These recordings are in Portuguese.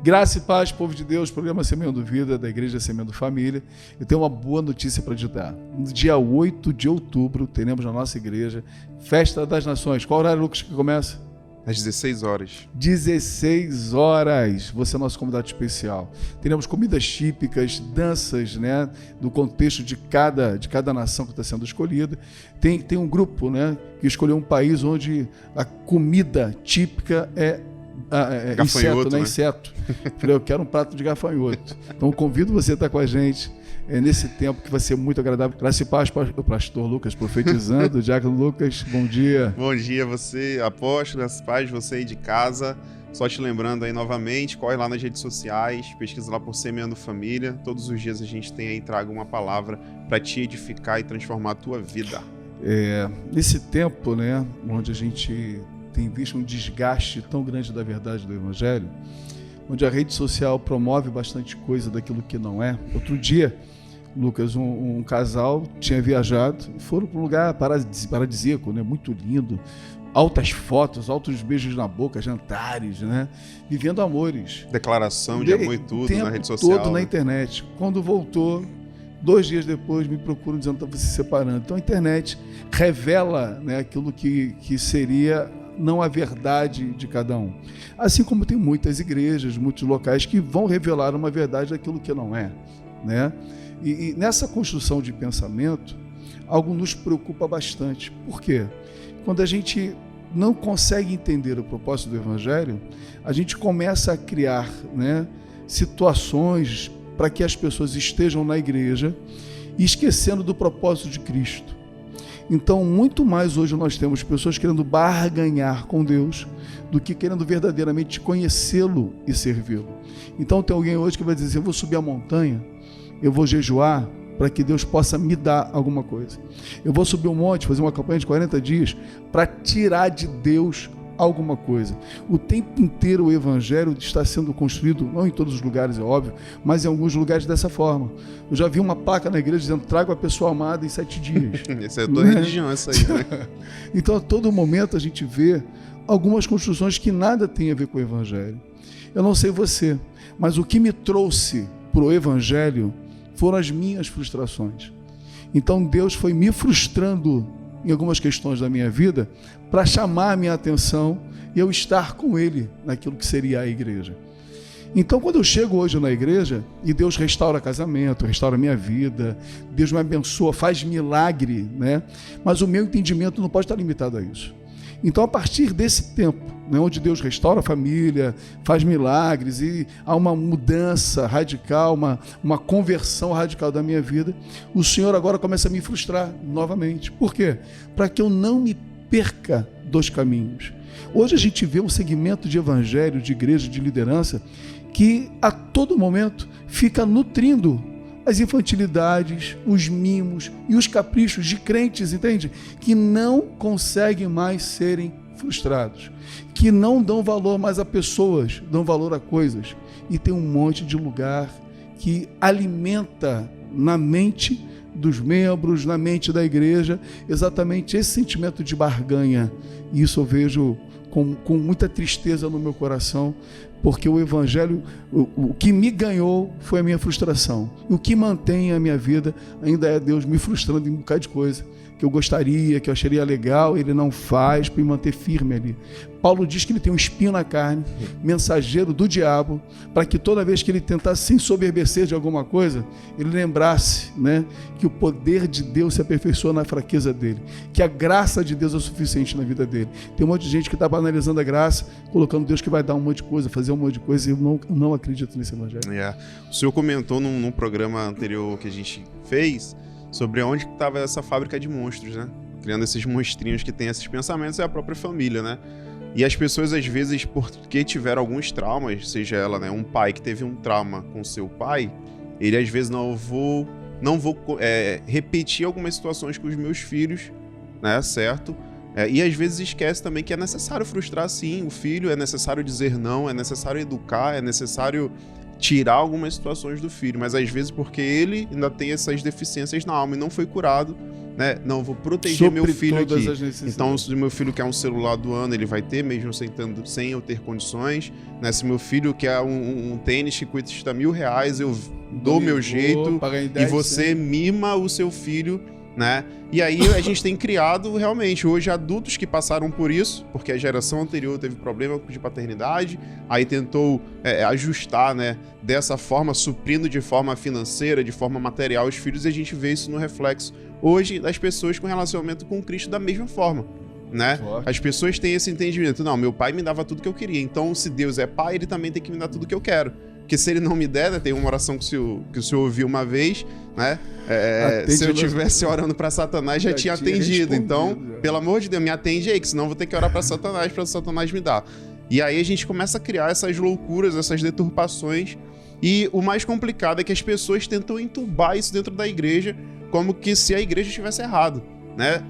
Graça e paz, povo de Deus, programa Semeando Vida, da Igreja Semeando Família. Eu tenho uma boa notícia para te dar. No dia 8 de outubro, teremos na nossa igreja Festa das Nações. Qual horário, Lucas, que começa? Às 16 horas. 16 horas. Você é nosso convidado especial. Teremos comidas típicas, danças, né, no contexto de cada nação que está sendo escolhida. Tem um grupo, né, que escolheu um país onde a comida típica é inseto, né? Inseto. Falei, eu quero um prato de gafanhoto. Então, convido você a estar com a gente nesse tempo que vai ser muito agradável. Graça e paz, o pastor Lucas profetizando. O Diácono Lucas, bom dia. Bom dia, você, apóstolo, graça e paz, você aí de casa. Só te lembrando aí novamente, corre lá nas redes sociais, pesquisa lá por Semeando Família. Todos os dias a gente tem aí, traga uma palavra para te edificar e transformar a tua vida. Nesse tempo, né, onde a gente tem visto um desgaste tão grande da verdade do Evangelho, onde a rede social promove bastante coisa daquilo que não é. Outro dia, Lucas, um casal tinha viajado, foram para um lugar paradisíaco, né? Muito lindo, altas fotos, altos beijos na boca, jantares, né? Vivendo amores. Declaração de amor e tudo na rede social. Todo na internet. Quando voltou, 2 dias depois, me procuram dizendo que estava se separando. Então a internet revela, né, aquilo que seria não a verdade de cada um. Assim como tem muitas igrejas, muitos locais que vão revelar uma verdade daquilo que não é, né? E nessa construção de pensamento, algo nos preocupa bastante. Por quê? Quando a gente não consegue entender o propósito do Evangelho, a gente começa a criar, né, situações para que as pessoas estejam na igreja e esquecendo do propósito de Cristo. Então, muito mais hoje nós temos pessoas querendo barganhar com Deus do que querendo verdadeiramente conhecê-lo e servi-lo. Então, tem alguém hoje que vai dizer, eu vou subir a montanha, eu vou jejuar para que Deus possa me dar alguma coisa. Eu vou subir um monte, fazer uma campanha de 40 dias para tirar de Deus alguma coisa. O tempo inteiro o Evangelho está sendo construído, não em todos os lugares, é óbvio, mas em alguns lugares dessa forma. Eu já vi uma placa na igreja dizendo, traga a pessoa amada em 7 dias. Essa é a tua religião, essa aí, né? Então, a todo momento a gente vê algumas construções que nada tem a ver com o Evangelho. Eu não sei você, mas o que me trouxe para o Evangelho foram as minhas frustrações. Então, Deus foi me frustrando em algumas questões da minha vida, para chamar a minha atenção e eu estar com Ele naquilo que seria a igreja. Então, quando eu chego hoje na igreja e Deus restaura casamento, restaura a minha vida, Deus me abençoa, faz milagre, né? Mas o meu entendimento não pode estar limitado a isso. Então, a partir desse tempo, né, onde Deus restaura a família, faz milagres e há uma mudança radical, uma conversão radical da minha vida, o Senhor agora começa a me frustrar novamente. Por quê? Para que eu não me perca dos caminhos. Hoje a gente vê um segmento de evangelho, de igreja, de liderança, que a todo momento fica nutrindo as infantilidades, os mimos e os caprichos de crentes, entende? Que não conseguem mais serem frustrados, que não dão valor mais a pessoas, dão valor a coisas. E tem um monte de lugar que alimenta na mente dos membros, na mente da igreja, exatamente esse sentimento de barganha. E isso eu vejo com muita tristeza no meu coração, porque o Evangelho, o que me ganhou foi a minha frustração. E o que mantém a minha vida ainda é Deus me frustrando em um bocado de coisa que eu gostaria, que eu acharia legal, Ele não faz para me manter firme ali. Paulo diz que ele tem um espinho na carne, mensageiro do diabo, para que toda vez que ele tentasse se ensoberbecer de alguma coisa, ele lembrasse, né, que o poder de Deus se aperfeiçoa na fraqueza dele, que a graça de Deus é suficiente na vida dele. Tem um monte de gente que está banalizando a graça, colocando Deus que vai dar um monte de coisa, fazer um monte de coisa, e eu não acredito nesse evangelho. O senhor comentou num programa anterior que a gente fez sobre onde estava essa fábrica de monstros, né? Criando esses monstrinhos que têm esses pensamentos, é a própria família, né? E as pessoas, às vezes, porque tiveram alguns traumas, seja ela, né, um pai que teve um trauma com seu pai, ele às vezes não vou repetir algumas situações com os meus filhos, né, certo? E às vezes esquece também que é necessário frustrar sim o filho, é necessário dizer não, é necessário educar, é necessário tirar algumas situações do filho, mas às vezes porque ele ainda tem essas deficiências na alma e não foi curado, né? Não, vou proteger meu filho aqui. As então, se meu filho quer um celular do ano, ele vai ter, mesmo sem eu ter condições, né? Se meu filho quer um tênis que custa R$1.000, eu dou meu jeito, e você mima o seu filho, né? E aí a gente tem criado realmente hoje adultos que passaram por isso, porque a geração anterior teve problema de paternidade, aí tentou ajustar, né, dessa forma, suprindo de forma financeira, de forma material os filhos, e a gente vê isso no reflexo hoje das pessoas com relacionamento com Cristo da mesma forma, né? As pessoas têm esse entendimento, não, meu pai me dava tudo que eu queria, então se Deus é pai, ele também tem que me dar tudo que eu quero. Porque se ele não me der, né, tem uma oração que o senhor ouviu uma vez, né? Se eu estivesse orando para Satanás, já tinha atendido. Então, pelo amor de Deus, me atende aí, que senão eu vou ter que orar para Satanás me dar. E aí a gente começa a criar essas loucuras, essas deturpações. E o mais complicado é que as pessoas tentam entubar isso dentro da igreja, como que se a igreja estivesse errado. Né?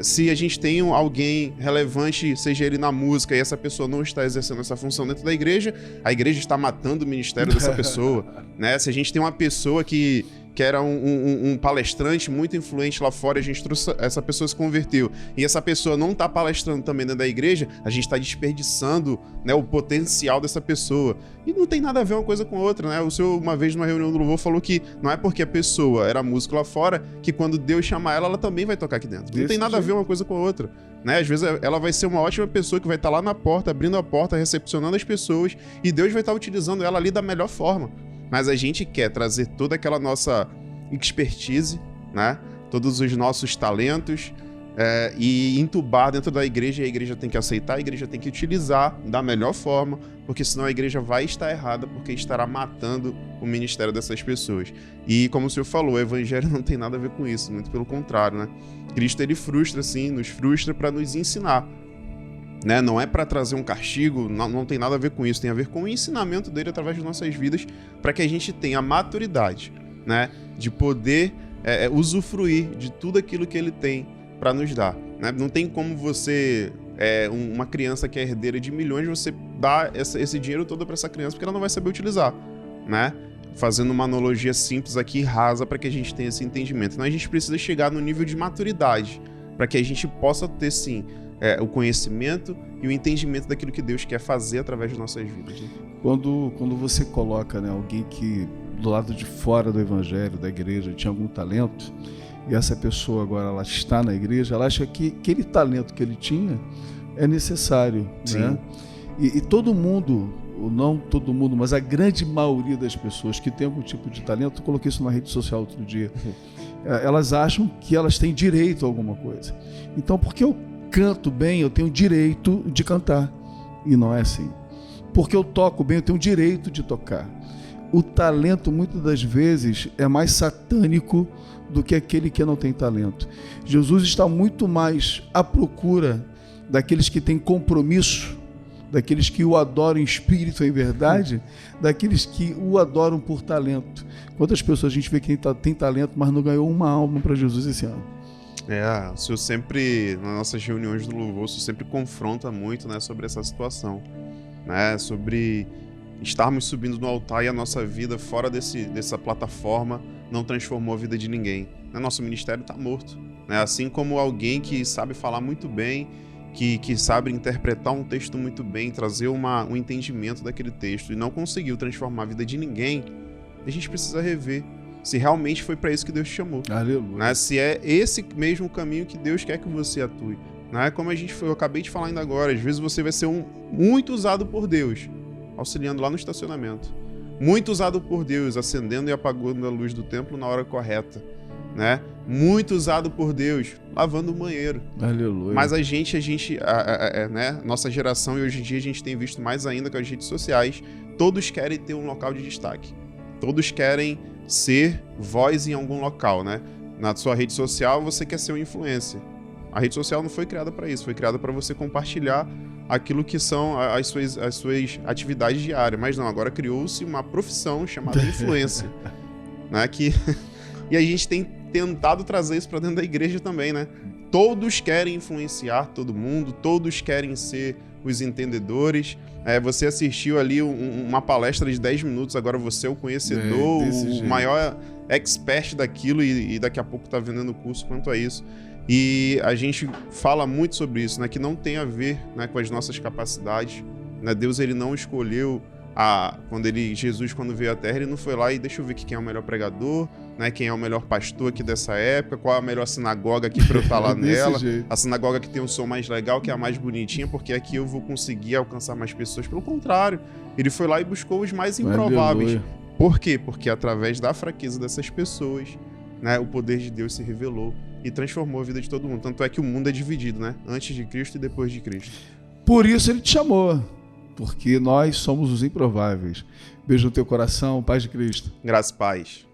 Se a gente tem alguém relevante, seja ele na música, e essa pessoa não está exercendo essa função dentro da igreja, a igreja está matando o ministério dessa pessoa, né? Se a gente tem uma pessoa que era um palestrante muito influente lá fora, a gente trouxe, essa pessoa se converteu, e essa pessoa não está palestrando também dentro da igreja, a gente está desperdiçando, né, o potencial dessa pessoa. E não tem nada a ver uma coisa com outra, né? O senhor, uma vez numa reunião do louvor, falou que não é porque a pessoa era músico lá fora, que quando Deus chama ela também vai tocar aqui dentro. Não tem nada a ver uma coisa com a outra, né? Às vezes ela vai ser uma ótima pessoa que vai estar lá na porta, abrindo a porta, recepcionando as pessoas, e Deus vai estar utilizando ela ali da melhor forma. Mas a gente quer trazer toda aquela nossa expertise, né? Todos os nossos talentos, e entubar dentro da igreja, e a igreja tem que aceitar, a igreja tem que utilizar da melhor forma, porque senão a igreja vai estar errada, porque estará matando o ministério dessas pessoas. E como o senhor falou, o evangelho não tem nada a ver com isso, muito pelo contrário, né? Cristo, ele frustra, sim, nos frustra para nos ensinar, né? Não é para trazer um castigo, não tem nada a ver com isso, tem a ver com o ensinamento dele através de nossas vidas, para que a gente tenha a maturidade, né, de poder usufruir de tudo aquilo que ele tem para nos dar, né? Não tem como você, uma criança que é herdeira de milhões, você dar esse dinheiro todo para essa criança, porque ela não vai saber utilizar, né? Fazendo uma analogia simples aqui, rasa, para que a gente tenha esse entendimento. Então a gente precisa chegar no nível de maturidade, para que a gente possa ter, sim, o conhecimento e o entendimento daquilo que Deus quer fazer através de nossas vidas, né? Quando você coloca, né, alguém que do lado de fora do evangelho, da igreja, tinha algum talento, e essa pessoa agora ela está na igreja, ela acha que aquele talento que ele tinha é necessário, né? E todo mundo, ou não todo mundo, mas a grande maioria das pessoas que tem algum tipo de talento, eu coloquei isso na rede social outro dia, elas acham que elas têm direito a alguma coisa. Então, porque eu canto bem, eu tenho direito de cantar. E não é assim. Porque eu toco bem, eu tenho direito de tocar. O talento, muitas das vezes, é mais satânico do que aquele que não tem talento. Jesus está muito mais à procura daqueles que têm compromisso, daqueles que o adoram em espírito e em verdade, daqueles que o adoram por talento. Quantas pessoas a gente vê que tem talento, mas não ganhou uma alma para Jesus esse ano? O senhor sempre, nas nossas reuniões do louvor, o senhor sempre confronta muito, né, sobre essa situação, né, sobre estarmos subindo no altar e a nossa vida fora dessa plataforma não transformou a vida de ninguém. Nosso ministério está morto, né? Assim como alguém que sabe falar muito bem, que sabe interpretar um texto muito bem, trazer um entendimento daquele texto e não conseguiu transformar a vida de ninguém, a gente precisa rever se realmente foi para isso que Deus te chamou. Aleluia. Né? Se é esse mesmo caminho que Deus quer que você atue. Né? Como eu acabei de falar ainda agora, às vezes você vai ser muito usado por Deus, auxiliando lá no estacionamento. Muito usado por Deus, acendendo e apagando a luz do templo na hora correta. Né? Muito usado por Deus, lavando o banheiro. Aleluia. Mas a gente né? Nossa geração, e hoje em dia a gente tem visto mais ainda com as redes sociais, todos querem ter um local de destaque. Todos querem ser voz em algum local, né? Na sua rede social você quer ser um influencer. A rede social não foi criada para isso, foi criada para você compartilhar aquilo que são as suas atividades diárias. Mas não, agora criou-se uma profissão chamada influencer. Né? E a gente tem tentado trazer isso para dentro da igreja também, né? Todos querem influenciar todo mundo, todos querem ser os entendedores, Você assistiu ali uma palestra de 10 minutos, agora você é o conhecedor, o maior expert daquilo e daqui a pouco está vendendo curso quanto a isso. E a gente fala muito sobre isso, né, que não tem a ver, né, com as nossas capacidades. Né? Deus, ele não escolheu, Jesus, quando veio à Terra, ele não foi lá e deixa eu ver quem é o melhor pregador, né, quem é o melhor pastor aqui dessa época, qual é a melhor sinagoga aqui para eu estar lá nela, a sinagoga que tem um som mais legal, que é a mais bonitinha, porque aqui eu vou conseguir alcançar mais pessoas. Pelo contrário, ele foi lá e buscou os mais improváveis. Aleluia. Por quê? Porque através da fraqueza dessas pessoas, né, o poder de Deus se revelou e transformou a vida de todo mundo. Tanto é que o mundo é dividido, né? Antes de Cristo e depois de Cristo. Por isso ele te chamou, porque nós somos os improváveis. Beijo no teu coração, paz de Cristo. Graças, paz.